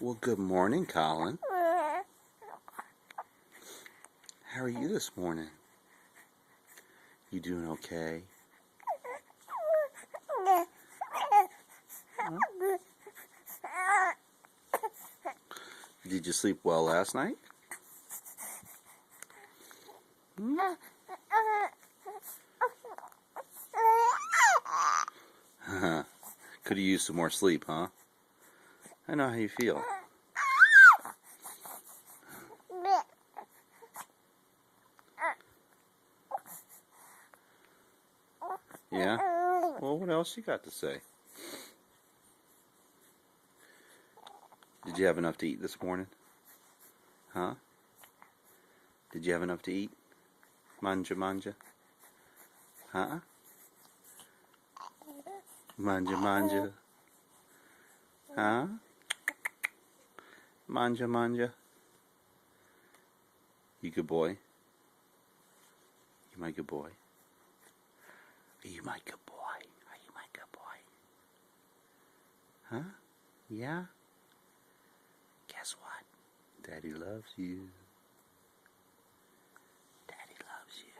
Well, good morning, Colin. How are you this morning? You doing okay? Huh? Did you sleep well last night? Hmm? Could have used some more sleep, huh? I know how you feel. Yeah? Well, what else you got to say? Did you have enough to eat this morning? Huh? Did you have enough to eat? Manja, manja? Huh? Manja, manja? Huh? Manja, manja? You good boy? You my good boy? Are you my good boy? Are you my good boy? Huh? Yeah? Guess what? Daddy loves you. Daddy loves you.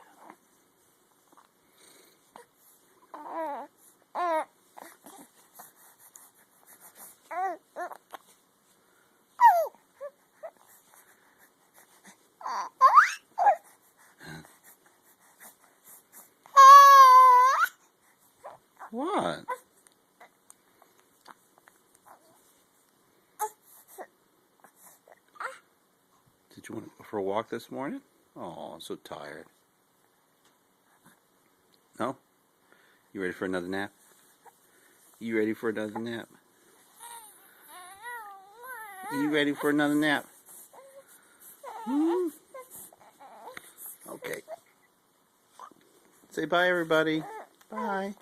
What? Did you want to go for a walk this morning? Oh, I'm so tired. No? You ready for another nap? You ready for another nap? You ready for another nap? Hmm? Okay. Say bye, everybody. Bye.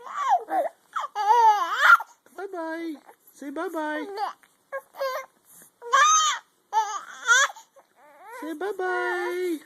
Bye-bye. Say bye-bye. Say bye-bye.